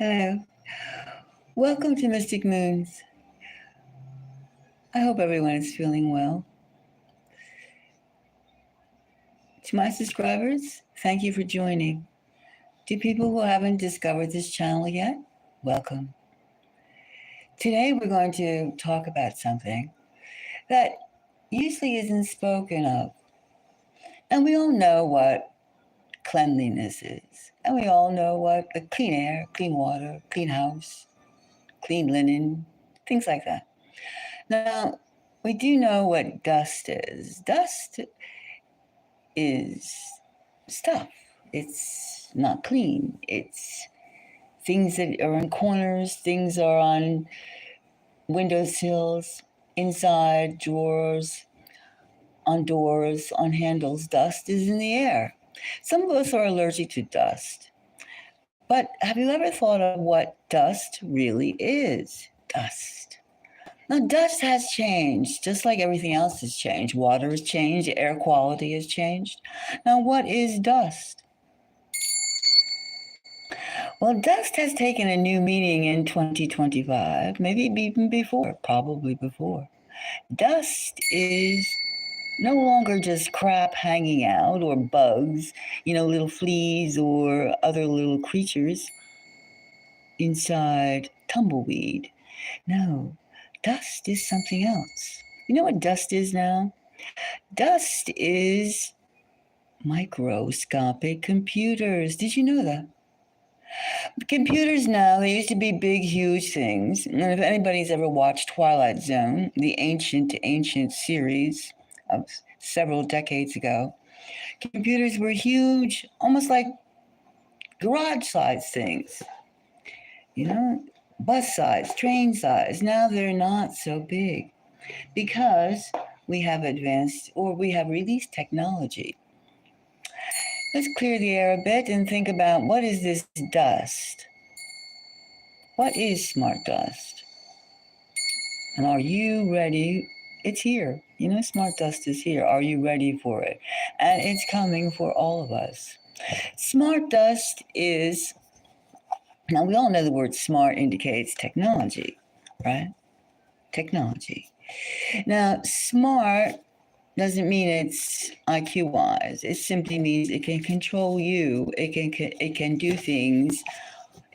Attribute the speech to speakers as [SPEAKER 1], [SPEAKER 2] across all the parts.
[SPEAKER 1] Hello. Welcome to Mystic Moons. I hope everyone is feeling well. To my subscribers, thank you for joining. To people who haven't discovered this channel yet, welcome. Today we're going to talk about something that usually isn't spoken of. And we all know what cleanliness is. And we all know what the clean air, clean water, clean house, clean linen, things like that. Now, we do know what dust is. Dust is stuff. It's not clean. It's things that are in corners, things are on windowsills, inside drawers, on doors, on handles. Dust is in the air. Some of us are allergic to dust. But have you ever thought of what dust really is? Dust. Now, dust has changed, just like everything else has changed. Water has changed, air quality has changed. Now, what is dust? Well, dust has taken a new meaning in 2025, maybe even before, probably before. Dust is no longer just crap hanging out or bugs, little fleas or other little creatures inside tumbleweed. No. Dust is something else. You know what dust is now? Dust is microscopic computers. Did you know that? Computers now, they used to be big, huge things. And if anybody's ever watched Twilight Zone, the ancient series of several decades ago, computers were huge, almost like garage-sized things. Bus size, train size. Now they're not so big because we have advanced or we have released technology. Let's clear the air a bit and think about what is this dust? What is smart dust? And are you ready? It's here. Smart dust is here. Are you ready for it? And it's coming for all of us. Smart dust is... Now, we all know the word smart indicates technology, right? Technology. Now, smart doesn't mean it's IQ-wise. It simply means it can control you. It can do things.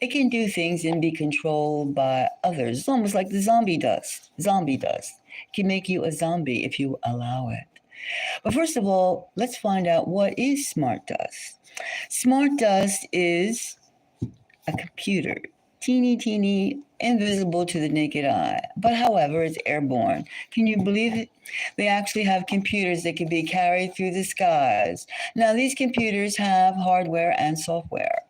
[SPEAKER 1] It can do things and be controlled by others. It's almost like the zombie dust. Zombie dust. It can make you a zombie if you allow it. But first of all, let's find out what is smart dust. Smart dust is a computer, teeny, invisible to the naked eye. But however, it's airborne. Can you believe it? They actually have computers that can be carried through the skies. Now, these computers have hardware and software.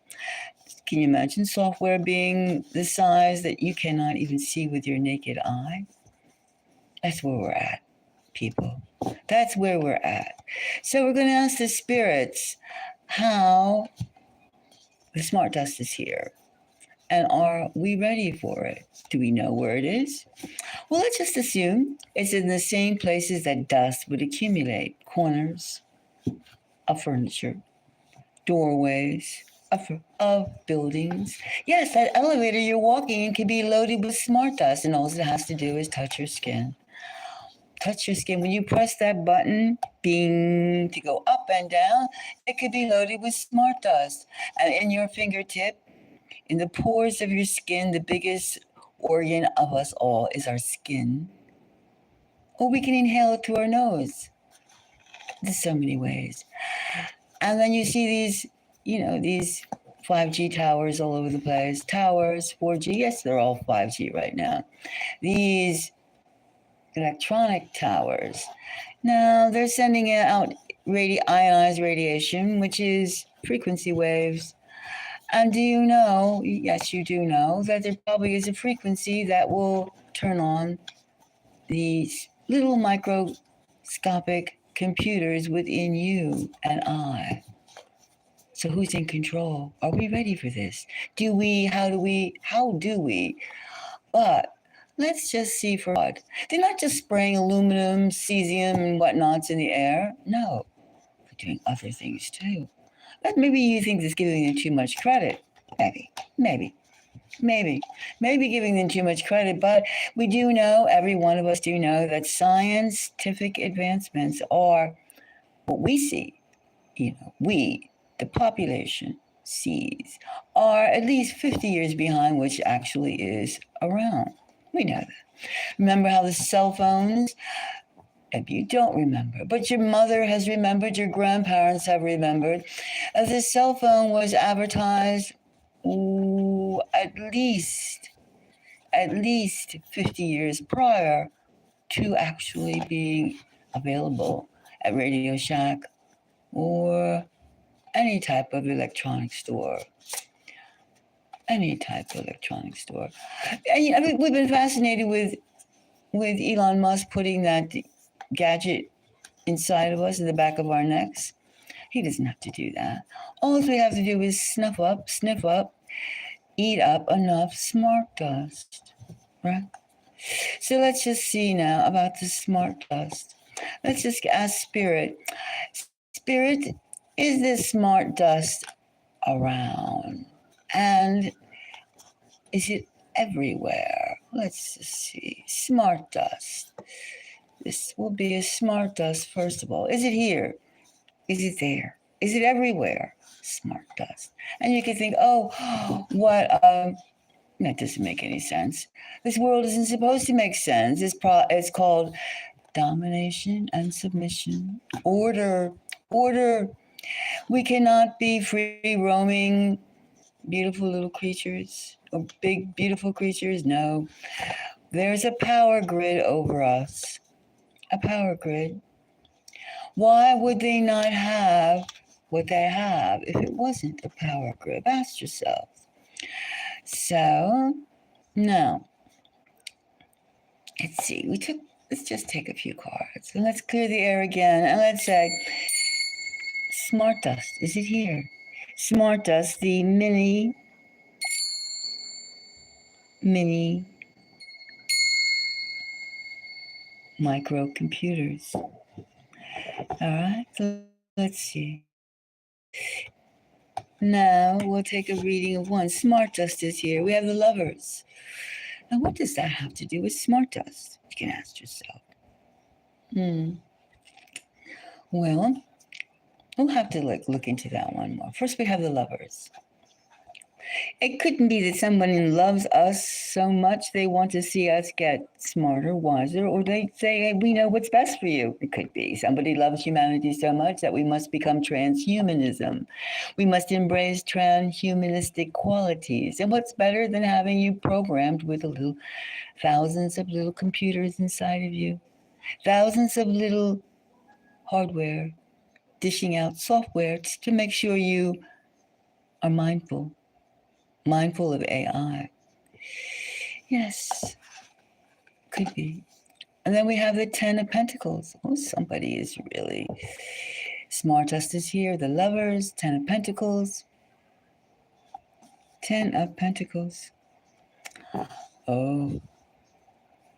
[SPEAKER 1] Can you imagine software being the size that you cannot even see with your naked eye? That's where we're at, people. That's where we're at. So we're going to ask the spirits how the smart dust is here. And are we ready for it? Do we know where it is? Well, let's just assume it's in the same places that dust would accumulate. Corners of furniture, doorways of buildings. Yes, that elevator you're walking in could be loaded with smart dust, and all it has to do is touch your skin. Touch your skin. When you press that button, bing, to go up and down, it could be loaded with smart dust. And in your fingertip, in the pores of your skin, the biggest organ of us all is our skin. Or we can inhale it through our nose. There's so many ways. And then you see these 5G towers all over the place. Towers, 4G, yes, they're all 5G right now. These electronic towers. Now, they're sending out ionized radiation, which is frequency waves. And do you know, yes, you do know, that there probably is a frequency that will turn on these little microscopic computers within you and I. So who's in control? Are we ready for this? How do we? But let's just see for what. They're not just spraying aluminum, cesium, and whatnots in the air. No, they're doing other things too. But maybe you think it's giving them too much credit. Maybe. Maybe giving them too much credit, but we do know, every one of us do know, that scientific advancements are what we see, we, the population, sees, are at least 50 years behind which actually is around. We know that. Remember how the cell phones, if you don't remember, but your mother has remembered, your grandparents have remembered, as the cell phone was advertised at least 50 years prior to actually being available at Radio Shack or any type of electronic store. Any type of electronic store. And I mean, we've been fascinated with Elon Musk putting that gadget inside of us, in the back of our necks. He doesn't have to do that. All we have to do is sniff up, eat up enough smart dust, right? So let's just see now about the smart dust. Let's just ask Spirit. Spirit, is this smart dust around? And is it everywhere? Let's just see. Smart dust. This will be a smart dust, first of all. Is it here? Is it there? Is it everywhere? Smart dust. And you can think, oh, what? That doesn't make any sense. This world isn't supposed to make sense. It's called domination and submission. Order. We cannot be free roaming, beautiful little creatures, or big, beautiful creatures. No. There's a power grid over us. A power grid. Why would they not have what they have if it wasn't a power grid? Ask yourself. So, now, let's see. Let's just take a few cards and let's clear the air again. And let's say, smart dust, is it here? Smart dust, the mini microcomputers. All right, so let's see. Now we'll take a reading of one. Smart dust is here. We have the lovers. Now, what does that have to do with smart dust? You can ask yourself. Well, we'll have to look into that one more. First, we have the lovers. It couldn't be that someone loves us so much they want to see us get smarter, wiser, or they say, hey, we know what's best for you. It could be somebody loves humanity so much that we must become transhumanism. We must embrace transhumanistic qualities. And what's better than having you programmed with thousands of little computers inside of you, thousands of little hardware dishing out software to make sure you are mindful of AI. Yes, could be. And then we have the 10 of Pentacles. Oh, somebody is really smart. Dust is here. The lovers, 10 of Pentacles. 10 of Pentacles. Oh,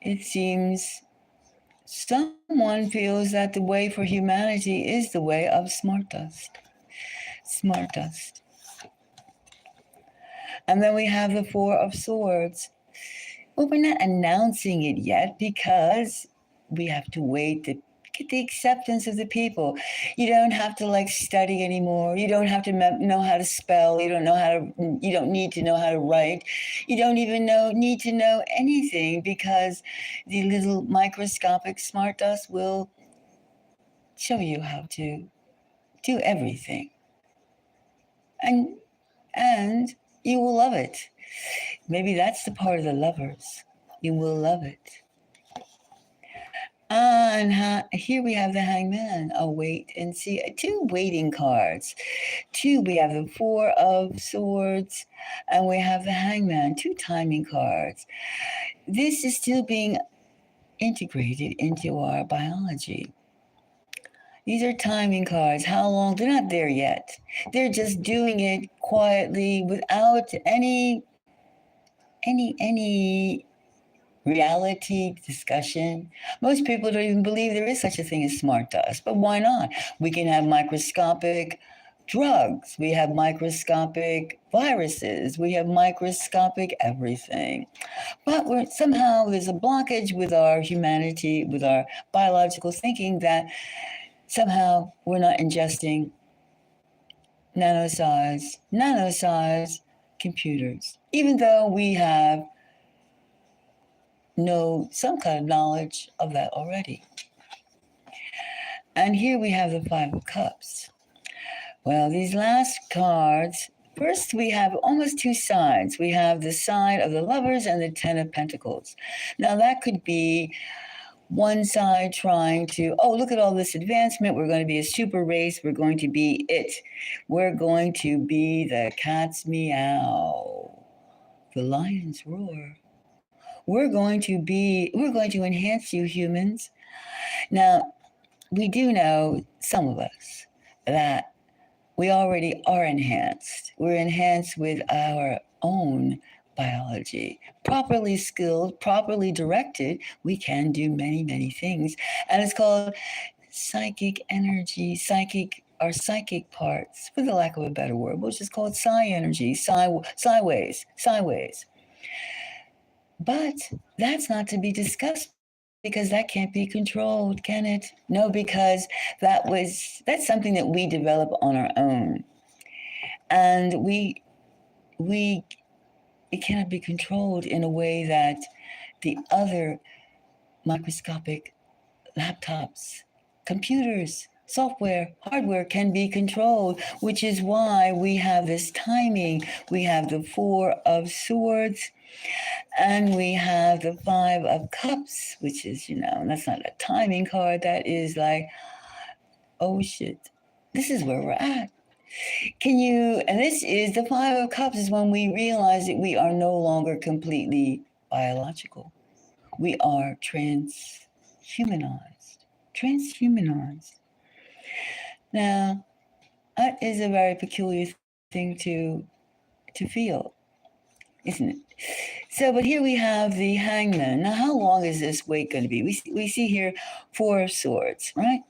[SPEAKER 1] it seems someone feels that the way for humanity is the way of smart dust. Smart dust. And then we have the 4 of Swords. Well, we're not announcing it yet because we have to wait to get the acceptance of the people. You don't have to study anymore. You don't have to know how to spell. You don't need to know how to write. You don't even need to know anything, because the little microscopic smart dust will show you how to do everything. And you will love it. Maybe that's the part of the lovers. You will love it. And here we have the Hangman. Oh, wait and see. 2 waiting cards. 2, we have the 4 of Swords, and we have the Hangman. 2 timing cards. This is still being integrated into our biology. These are timing cards. How long? They're not there yet. They're just doing it quietly without any reality discussion. Most people don't even believe there is such a thing as smart dust, but why not? We can have microscopic drugs, we have microscopic viruses, we have microscopic everything. But somehow there's a blockage with our humanity, with our biological thinking, that somehow we're not ingesting nano-sized computers, even though we have some kind of knowledge of that already. And here we have the Five of Cups. Well, these last cards, first we have almost two sides. We have the side of the Lovers and the Ten of Pentacles. Now that could be one side trying to, oh, look at all this advancement. We're going to be a super race. We're going to be it. We're going to be the cat's meow, the lion's roar. We're going to enhance you humans. Now, we do know, some of us, that we already are enhanced. We're enhanced with our own biology. Properly skilled, properly directed, we can do many, many things. And it's called psychic energy, our psychic parts, for the lack of a better word, we'll just call it psi energy, sideways. But that's not to be discussed, because that can't be controlled, can it? No, because that's something that we develop on our own. And it cannot be controlled in a way that the other microscopic laptops, computers, software, hardware can be controlled, which is why we have this timing. We have the Four of Swords, and we have the Five of Cups, which is, that's not a timing card. That is like, oh shit, this is where we're at. And this is the Five of Cups, is when we realize that we are no longer completely biological. We are transhumanized. Now, that is a very peculiar thing to feel, isn't it? So, but here we have the Hangman. Now, how long is this wait going to be? We see here Four of Swords, right?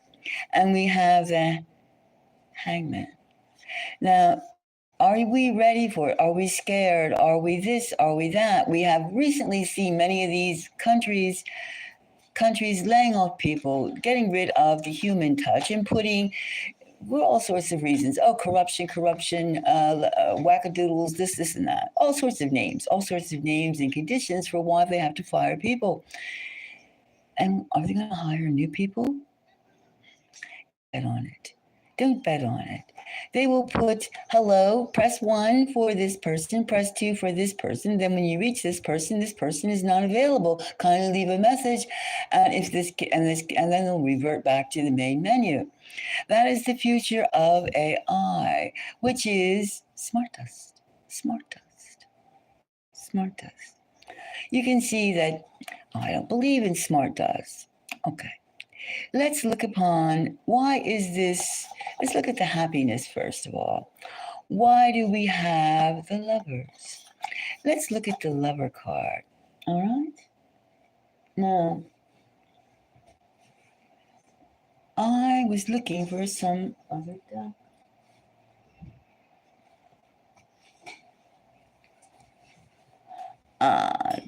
[SPEAKER 1] And we have the Hangman. Now, are we ready for it? Are we scared? Are we this? Are we that? We have recently seen many of these countries laying off people, getting rid of the human touch, and putting, for all sorts of reasons. Oh, corruption, wackadoodles, this, and that. All sorts of names and conditions for why they have to fire people. And are they going to hire new people? Bet on it. Don't bet on it. They will put, hello, press 1 for this person, press 2 for this person. Then when you reach this person is not available. Kindly leave a message, and then they'll revert back to the main menu. That is the future of AI, which is smart dust. You can see that I don't believe in smart dust. Okay. Let's look upon, why is this? Let's look at the happiness first of all. Why do we have the Lovers? Let's look at the Lover card. All right? Now, I was looking for some other deck.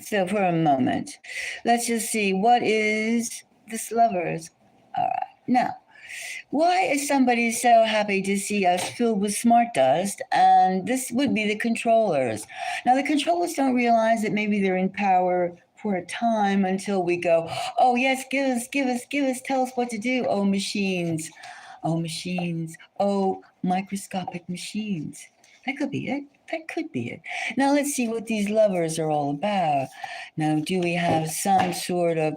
[SPEAKER 1] So for a moment, let's just see, what is this Lovers? All right. Now, why is somebody so happy to see us filled with smart dust? And this would be the controllers. Now, the controllers don't realize that maybe they're in power for a time until we go, oh, yes, give us, tell us what to do. Oh, machines. Oh, microscopic machines. That could be it. Now, let's see what these Lovers are all about. Now, do we have some sort of,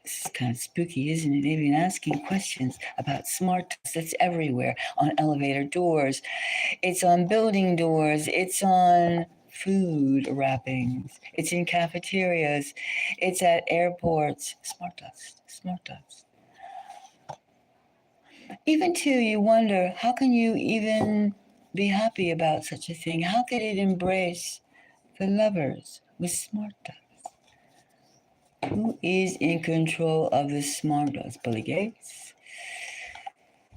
[SPEAKER 1] this is kind of spooky, isn't it? They've been asking questions about smart dust. That's everywhere, on elevator doors. It's on building doors. It's on food wrappings. It's in cafeterias. It's at airports. Smart dust. Even too, you wonder, how can you even be happy about such a thing? How could it embrace the Lovers with smart dust? Who is in control of the smart dust? Billy Gates?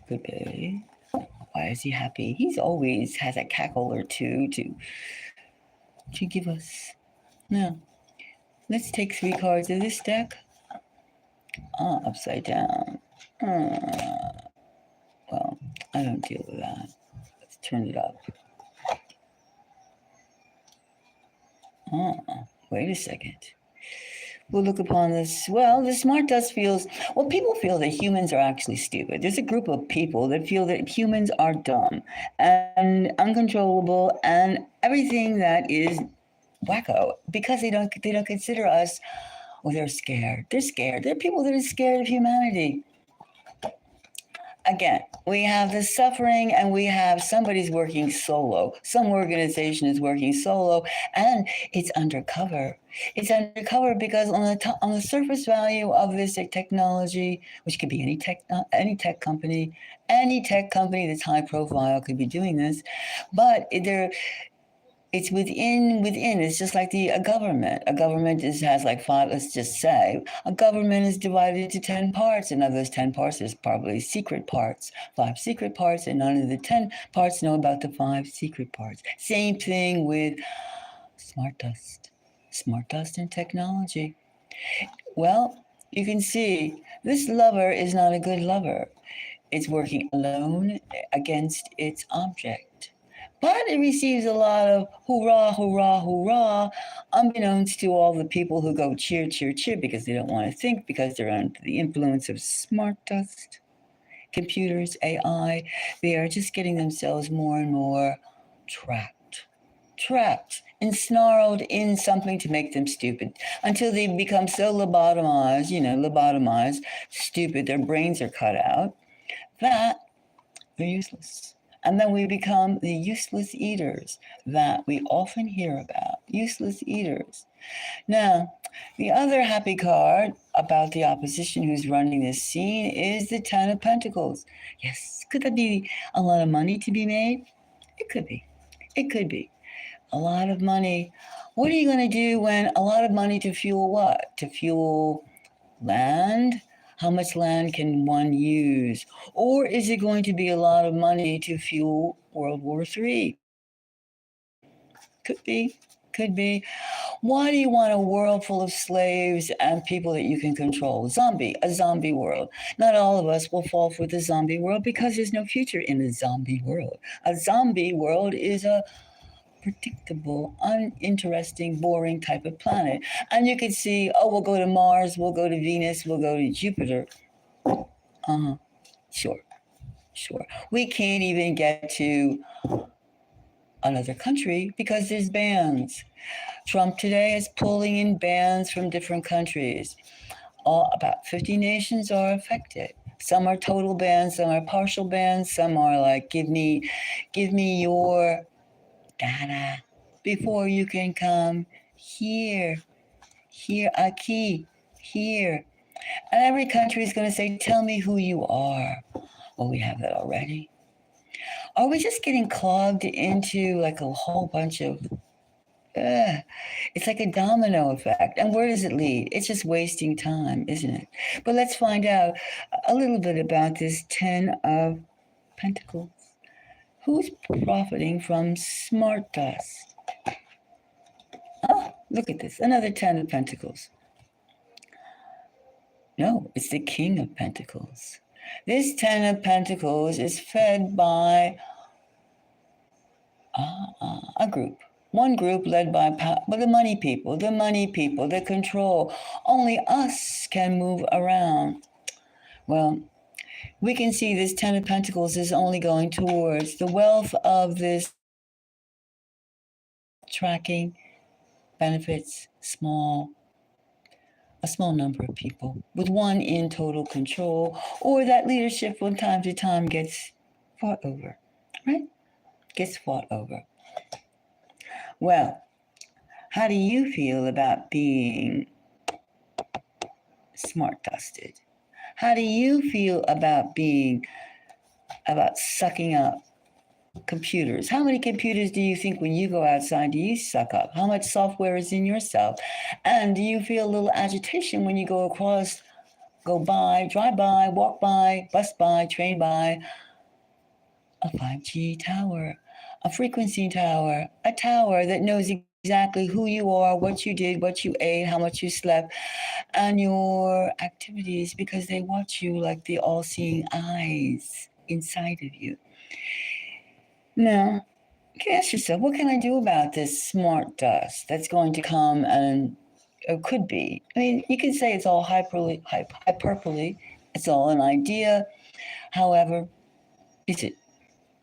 [SPEAKER 1] Could be. Why is he happy? He's always has a cackle or two to give us. Now, let's take 3 cards of this deck. Upside down. Well, I don't deal with that. Let's turn it up. Wait a second. We'll look upon this. Well, the smart dust feels, well, people feel that humans are actually stupid. There's a group of people that feel that humans are dumb and uncontrollable and everything that is wacko because they don't consider us, well, they're scared. They're scared. There are people that are scared of humanity. Again, we have the suffering and we have somebody's working solo. Some organization is working solo and it's undercover. It's undercover because on the surface value of this technology, which could be any tech company that's high profile could be doing this, but it's within. It's just like a government. A government has like 5. Let's just say a government is divided into 10 parts, and of those 10 parts, there's probably secret parts, 5 secret parts, and none of the 10 parts know about the 5 secret parts. Same thing with smart dust and technology. Well, you can see this lover is not a good lover. It's working alone against its object. But it receives a lot of hoorah, hoorah, hoorah, unbeknownst to all the people who go cheer, cheer, cheer because they don't want to think because they're under the influence of smart dust, computers, AI. They are just getting themselves more and more trapped and snarled in something to make them stupid until they become so lobotomized, stupid, their brains are cut out, that they're useless. And then we become the useless eaters that we often hear about. Useless eaters. Now, the other happy card about the opposition who's running this scene is the Ten of Pentacles. Yes, could that be a lot of money to be made? It could be. It could be. A lot of money. What are you going to do when a lot of money to fuel what? To fuel land? How much land can one use? Or is it going to be a lot of money to fuel World War III? Could be. Could be. Why do you want a world full of slaves and people that you can control? A zombie world. Not all of us will fall for the zombie world because there's no future in a zombie world. A zombie world is a predictable, uninteresting, boring type of planet. And you could see, oh, we'll go to Mars, we'll go to Venus, we'll go to Jupiter. Sure. We can't even get to another country because there's bans. Trump today is pulling in bans from different countries. About 50 nations are affected. Some are total bans, some are partial bans, some are like, give me your data before you can come here, aquí, here. And every country is going to say, tell me who you are. Well, we have that already. Are we just getting clogged into like a whole bunch of, it's like a domino effect. And where does it lead? It's just wasting time, isn't it? But let's find out a little bit about this 10 of Pentacles. Who's profiting from smart dust? Oh, look at this. Another 10 of Pentacles. No, it's the King of Pentacles. This 10 of Pentacles is fed by a group. One group led by the money people, the control. Only us can move around. Well, we can see this 10 of Pentacles is only going towards the wealth of this tracking benefits a small number of people with one in total control, or that leadership from time to time gets fought over, right? Gets fought over. Well, how do you feel about being smart dusted? How do you feel about sucking up computers. How many computers do you think when you go outside do you suck up? How much software is in yourself? And do you feel a little agitation when you go across, go by, drive by, walk by, bus by, train by a 5G tower, a frequency tower, a tower that knows exactly who you are, what you did, what you ate, how much you slept, and your activities because they watch you like the all seeing eyes inside of you. Now, you can ask yourself, what can I do about this smart dust that's going to come and or could be? I mean, you can say it's all hyperbole, it's all an idea. However, is it?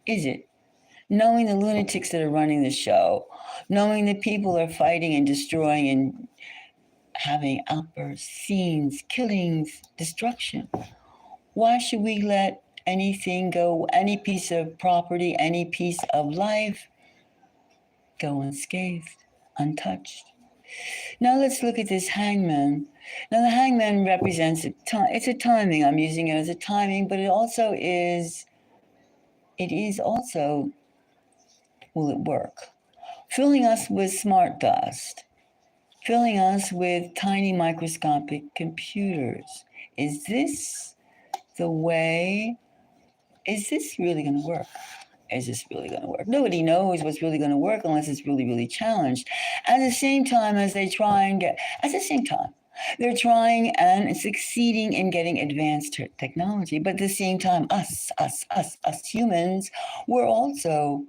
[SPEAKER 1] Is it? Knowing the lunatics that are running the show, knowing that people are fighting and destroying and having outbursts, scenes, killings, destruction. Why should we let anything go, any piece of property, any piece of life go unscathed, untouched? Now let's look at this hangman. Now the hangman represents it's a timing. I'm using it as a timing, but it is also, will it work? Filling us with smart dust, filling us with tiny microscopic computers. Is this the way? Is this really going to work? Is this really going to work? Nobody knows what's really going to work unless it's really, really challenged. At the same time as they try and get, at the same time, they're trying and succeeding in getting advanced technology. But at the same time, us humans, we're also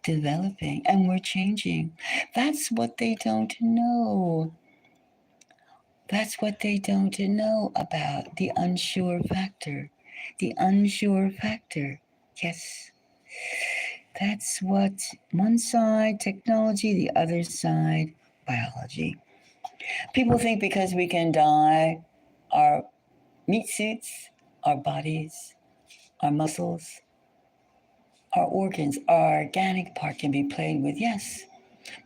[SPEAKER 1] developing, and we're changing. That's what they don't know. That's what they don't know about the unsure factor. The unsure factor. Yes. That's what one side, technology, the other side, biology. People think because we can dye our meat suits, our bodies, our muscles, our organs, our organic part can be played with, yes.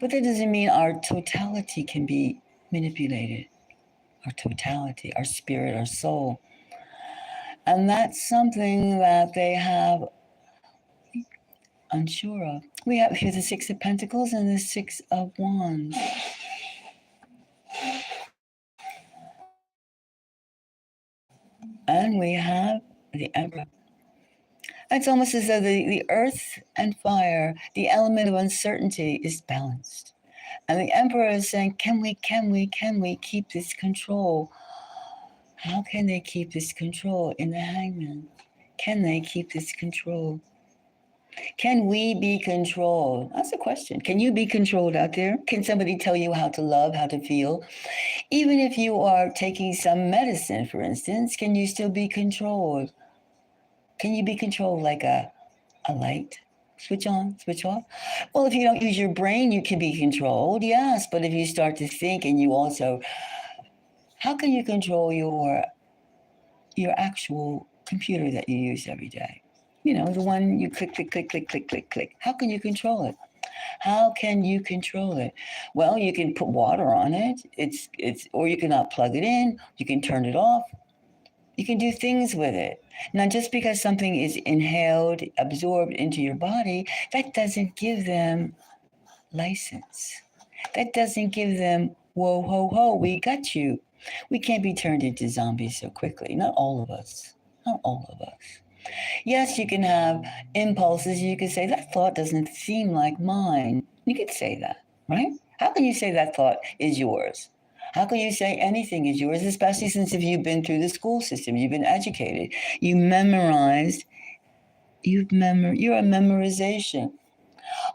[SPEAKER 1] But that doesn't mean our totality can be manipulated. Our totality, our spirit, our soul. And that's something that they have unsure of. We have here the Six of Pentacles and the Six of Wands. And we have the Emperor. It's almost as though the earth and fire, the element of uncertainty, is balanced. And the Emperor is saying, can we keep this control? How can they keep this control in the Hangman? Can they keep this control? Can we be controlled? That's a question. Can you be controlled out there? Can somebody tell you how to love, how to feel? Even if you are taking some medicine, for instance, can you still be controlled? Can you be controlled like a light? Switch on, switch off? Well, if you don't use your brain, you can be controlled, yes. But if you start to think and you also, how can you control your actual computer that you use every day? You know, the one you click, click, click, click, click, click, click. How can you control it? How can you control it? Well, you can put water on it. Or you cannot plug it in. You can turn it off. You can do things with it. Now, just because something is inhaled, absorbed into your body, that doesn't give them license. That doesn't give them, whoa, ho, ho, we got you. We can't be turned into zombies so quickly. Not all of us. Not all of us. Yes, you can have impulses. You can say, that thought doesn't seem like mine. You could say that, right? How can you say that thought is yours? How can you say anything is yours, especially since if you've been through the school system, you've been educated, you memorized, you're a memorization.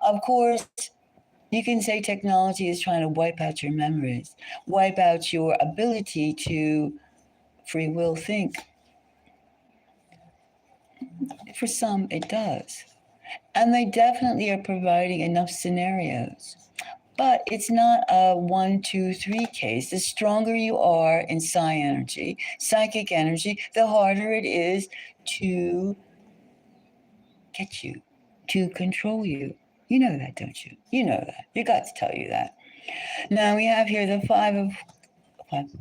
[SPEAKER 1] Of course, you can say technology is trying to wipe out your memories, wipe out your ability to free will think. For some, it does. And they definitely are providing enough scenarios. But it's not a 1, 2, 3 case. The stronger you are in psychic energy, the harder it is to get you, to control you. You know that, don't you? You know that. Your guts tell you that. Now we have here the Five of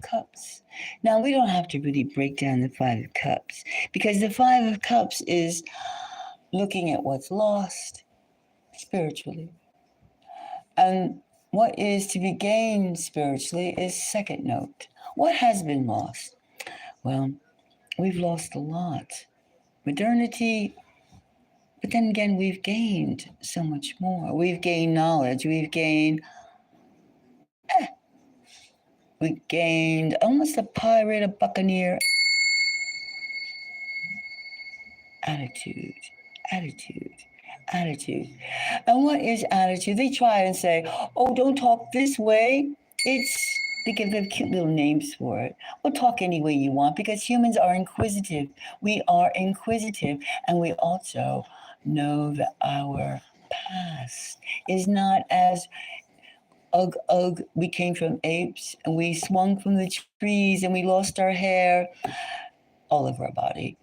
[SPEAKER 1] Cups. Now we don't have to really break down the Five of Cups because the Five of Cups is looking at what's lost spiritually. And what is to be gained spiritually is second note. What has been lost? Well, we've lost a lot. Modernity, but then again, we've gained so much more. We've gained knowledge. We gained almost a pirate, a buccaneer attitude, attitude, attitude. And what is attitude? They try and say, oh, don't talk this way. They give them cute little names for it. Well, talk any way you want because humans are inquisitive. We are inquisitive, and we also know that our past is not as ugh, ugh. We came from apes and we swung from the trees and we lost our hair all over our body.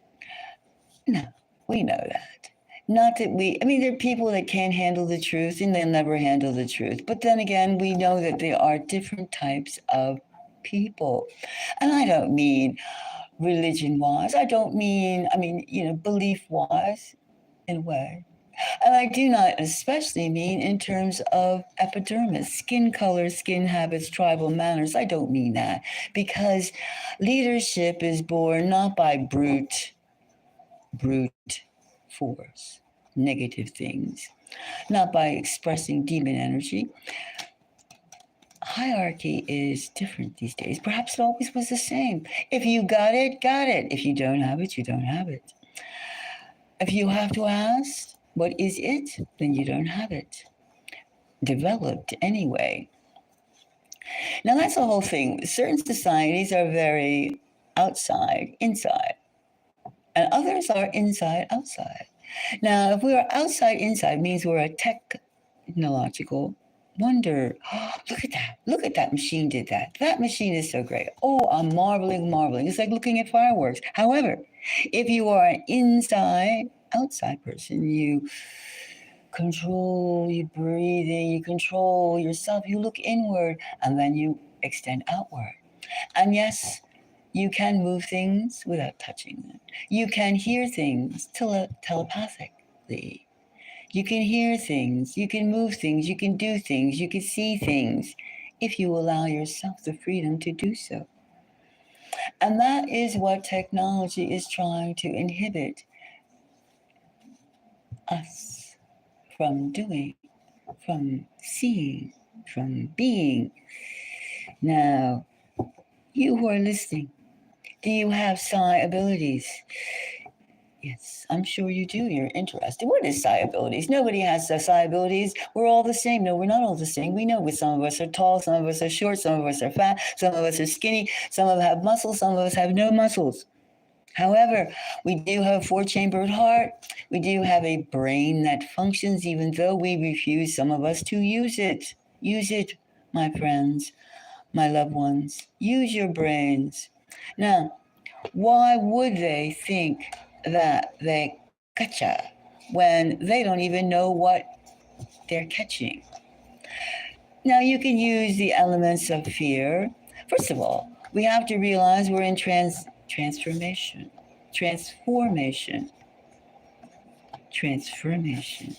[SPEAKER 1] No, we know that. Not that there are people that can't handle the truth and they'll never handle the truth. But then again, we know that there are different types of people. And I don't mean religion wise. Belief wise in a way. And I do not especially mean in terms of epidermis, skin color, skin habits, tribal manners. I don't mean that because leadership is born not by brute force, negative things, not by expressing demon energy. Hierarchy is different these days. Perhaps it always was the same. If you got it, got it. If you don't have it, you don't have it. If you have to ask, what is it? Then you don't have it. Developed anyway. Now that's the whole thing. Certain societies are very outside, inside, and others are inside, outside. Now, if we are outside, inside means we're a technological wonder. Oh, look at that. Look at that machine did that. That machine is so great. Oh, I'm marveling, marveling. It's like looking at fireworks. However, if you are an inside, outside person, you control your breathing, you control yourself, you look inward, and then you extend outward. And yes, you can move things without touching them. You can hear things telepathically. You can hear things, you can move things, you can do things, you can see things if you allow yourself the freedom to do so. And that is what technology is trying to inhibit us from doing, from seeing, from being. Now, you who are listening, do you have psi abilities? Yes, I'm sure you do. You're interested. What is psi abilities? Nobody has psi abilities. We're all the same. No, we're not all the same. We know some of us are tall, some of us are short, some of us are fat, some of us are skinny, some of us have muscles, some of us have no muscles. However, we do have a four-chambered heart. We do have a brain that functions, even though we refuse, some of us, to use it. Use it, my friends, my loved ones. Use your brains. Now, why would they think that they gotcha when they don't even know what they're catching? Now, you can use the elements of fear. First of all, we have to realize we're in transformation. Transformation. Transformation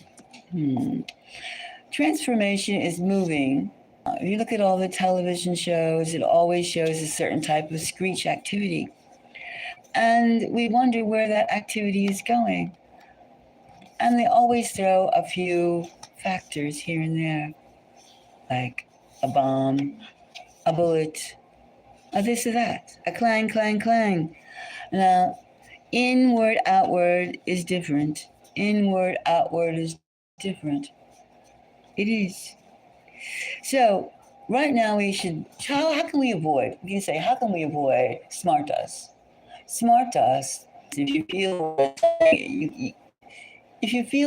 [SPEAKER 1] is moving. If you look at all the television shows, it always shows a certain type of screech activity. And we wonder where that activity is going. And they always throw a few factors here and there, like a bomb, a bullet, a this or that, a clang, clang, clang. Now, inward, outward is different. Inward, outward is different. It is. So, right now how can we avoid? We can say, how can we avoid smart dust? Smart dust, if you feel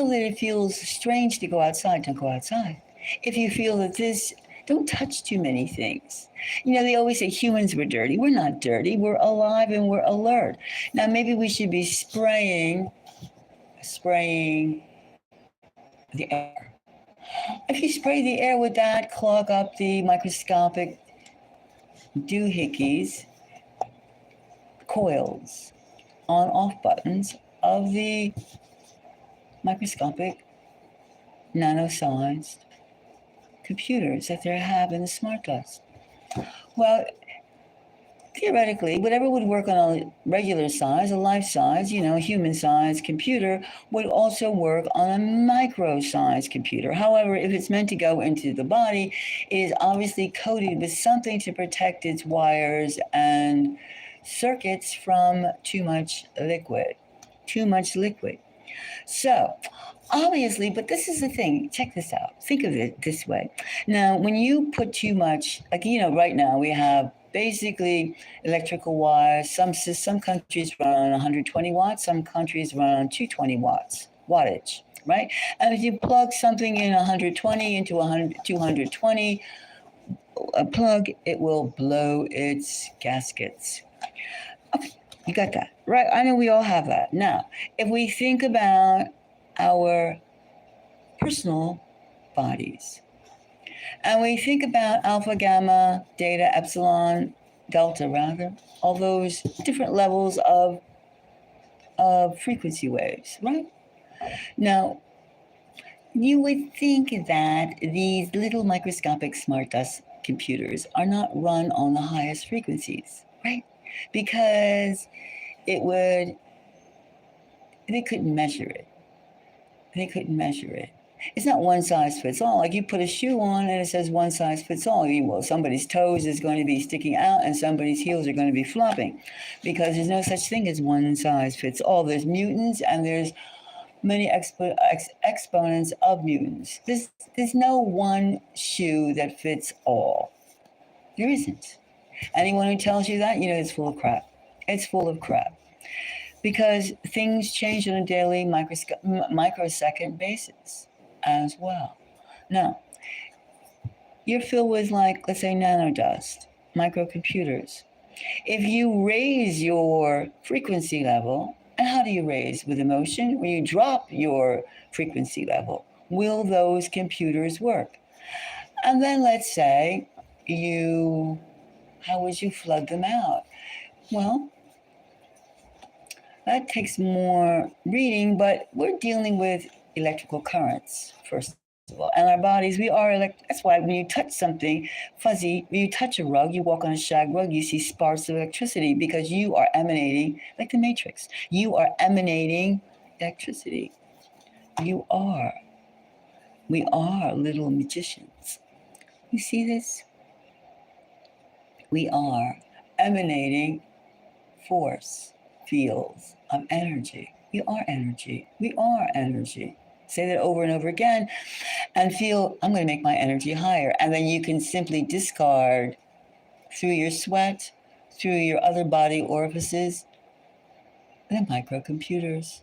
[SPEAKER 1] that it feels strange to go outside, don't go outside. If you feel that don't touch too many things. They always say humans were dirty. We're not dirty. We're alive and we're alert. Now, maybe we should be spraying the air. If you spray the air with that, clog up the microscopic doohickeys, coils, on-off buttons of the microscopic, nano-sized computers that they have in the smart dust. Well, theoretically, whatever would work on a regular size, a life size, human size computer would also work on a micro size computer. However, if it's meant to go into the body, it is obviously coated with something to protect its wires and circuits from too much liquid. Too much liquid. So, obviously, but this is the thing. Check this out. Think of it this way. Now, when you put too much, like, right now we have basically electrical wires. Some countries run on 120 watts. Some countries run on 220 wattage, right? And if you plug something in 120 into 220 a plug, it will blow its gaskets. Okay, you got that, right? I know we all have that. Now, if we think about our personal bodies, and we think about alpha, gamma, theta, epsilon, delta, rather, all those different levels of frequency waves, right? Now, you would think that these little microscopic smart dust computers are not run on the highest frequencies, right? Because they couldn't measure it. They couldn't measure it. It's not one size fits all. Like you put a shoe on and it says one size fits all. Well, somebody's toes is going to be sticking out and somebody's heels are going to be flopping because there's no such thing as one size fits all. There's mutants and there's many exponents of mutants. There's no one shoe that fits all. There isn't. Anyone who tells you that, it's full of crap. It's full of crap. Because things change on a daily microsecond basis as well. Now, you're filled with, let's say, nanodust, microcomputers. If you raise your frequency level, and how do you raise? With emotion? When you drop your frequency level, will those computers work? And then let's say how would you flood them out? Well, that takes more reading, but we're dealing with electrical currents, first of all. And our bodies, that's why when you touch something fuzzy, when you touch a rug, you walk on a shag rug, you see sparks of electricity because you are emanating, like the Matrix, you are emanating electricity. You are. We are little magicians. You see this? We are emanating force fields of energy. We are energy. We are energy. Say that over and over again and feel, I'm going to make my energy higher. And then you can simply discard through your sweat, through your other body orifices, the microcomputers.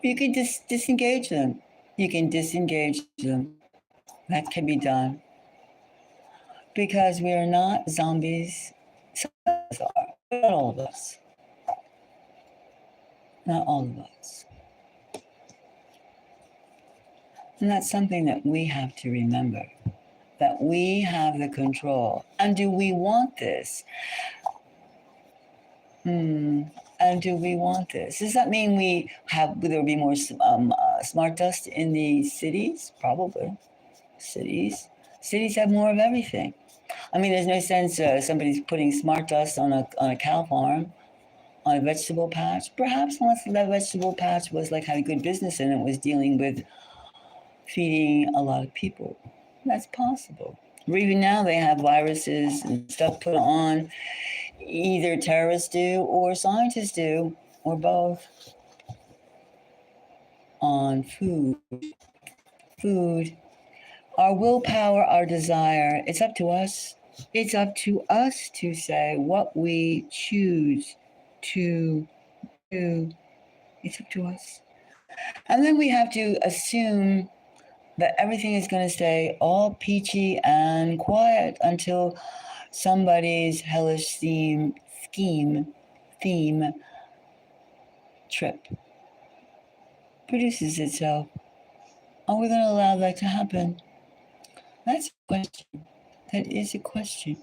[SPEAKER 1] You can disengage them. You can disengage them. That can be done. Because we are not zombies. Some of us are. Not all of us. Not all of us. And that's something that we have to remember, that we have the control. And do we want this? And do we want this? Does that mean will there be more smart dust in the cities? Probably. Cities have more of everything. I mean, there's no sense somebody's putting smart dust on a cow farm, on a vegetable patch. Perhaps unless that vegetable patch was had a good business and it was dealing with feeding a lot of people. That's possible. Or even now they have viruses and stuff put on. Either terrorists do or scientists do, or both, on food. Food. Our willpower, our desire, it's up to us. It's up to us to say what we choose to do. It's up to us. And then we have to assume that everything is going to stay all peachy and quiet until somebody's hellish theme trip produces itself. Are we going to allow that to happen? That's a question. That is a question.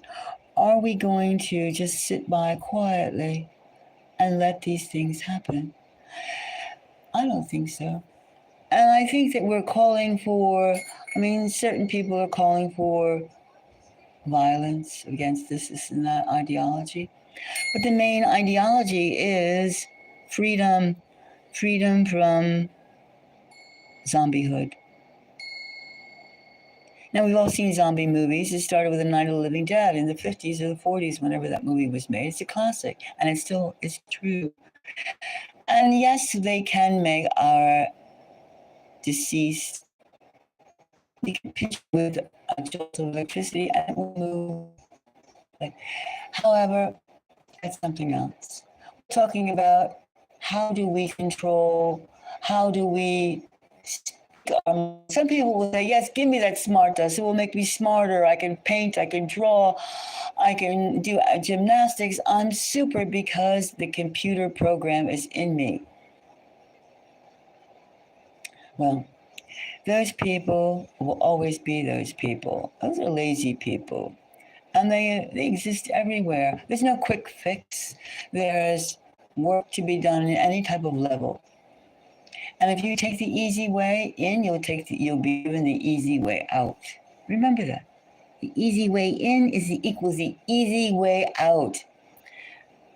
[SPEAKER 1] Are we going to just sit by quietly and let these things happen? I don't think so. And I think that we're calling for, certain people are calling for violence against this and that ideology. But the main ideology is freedom, freedom from zombiehood. Now, we've all seen zombie movies. It started with The Night of the Living Dead in the 50s or the 40s, whenever that movie was made. It's a classic, and it still is true. And yes, they can make our deceased, they can pinch with a jolt of electricity and it will move. However, that's something else. We're talking about how do we control, how do we some people will say, yes, give me that smart dust. It will make me smarter. I can paint, I can draw, I can do gymnastics. I'm super because the computer program is in me. Well, those people will always be those people. Those are lazy people. And they exist everywhere. There's no quick fix. There's work to be done in any type of level. And if you take the easy way in, you'll be given the easy way out. Remember that. The easy way in equals the easy way out.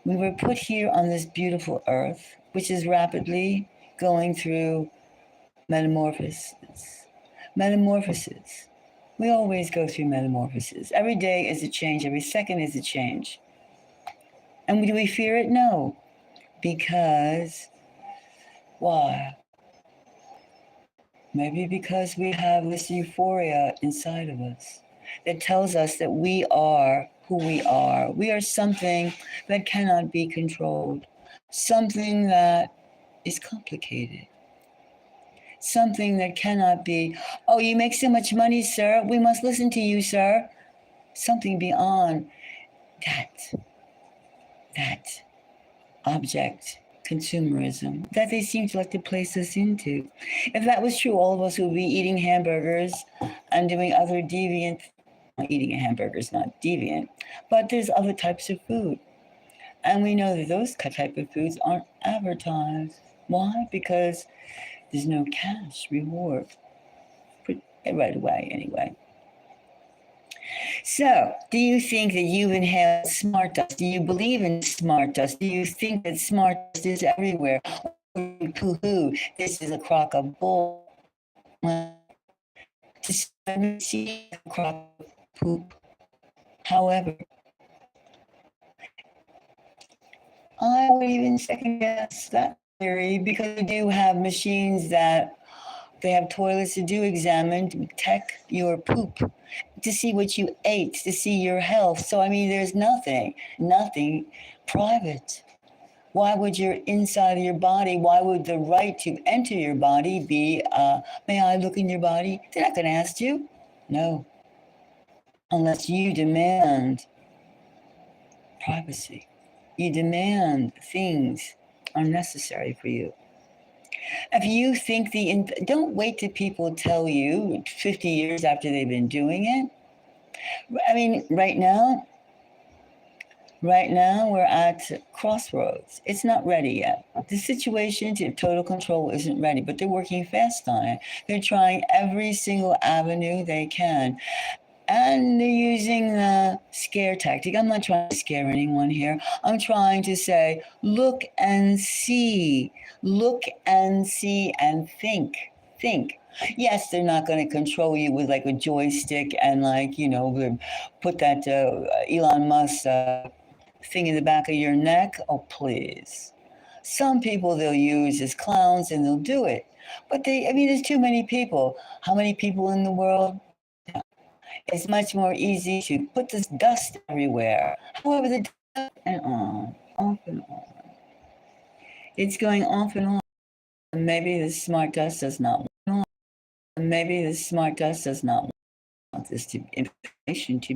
[SPEAKER 1] We were put here on this beautiful earth, which is rapidly going through metamorphosis. Metamorphosis. We always go through metamorphosis. Every day is a change. Every second is a change. And do we fear it? No. Because, why? Maybe because we have this euphoria inside of us that tells us that we are who we are. We are something that cannot be controlled, something that is complicated, something that cannot be, oh, you make so much money, sir, we must listen to you, sir. Something beyond that object consumerism that they seem to like to place us into. If that was true, all of us would be eating hamburgers and doing other deviant, eating a hamburger is not deviant, but there's other types of food. And we know that those type of foods aren't advertised. Why? Because there's no cash reward. Right away, anyway. So, do you think that you've inhaled smart dust? Do you believe in smart dust? Do you think that smart dust is everywhere? Pooh-hoo, this is a crock of bull. Just see a crock of poop. However, I would even second guess that theory because we do have machines that they have toilets to do examine, to detect your poop, to see what you ate, to see your health. So, there's nothing private. Why would your inside of your body, why would the right to enter your body be, may I look in your body? They're not going to ask you. No. Unless you demand privacy. You demand things are necessary for you. If you think don't wait till people tell you 50 years after they've been doing it. Right now we're at crossroads. It's not ready yet. The situation to total control isn't ready, but they're working fast on it. They're trying every single avenue they can. And they're using the scare tactic. I'm not trying to scare anyone here. I'm trying to say, look and see and think. Yes, they're not going to control you with like a joystick and put that Elon Musk thing in the back of your neck. Oh, please. Some people they'll use as clowns and they'll do it. But there's too many people. How many people in the world? It's much more easy to put this dust everywhere. However, the dust and on, off and on. It's going off and on. Maybe the smart dust does not want. Maybe the smart dust does not want this information to be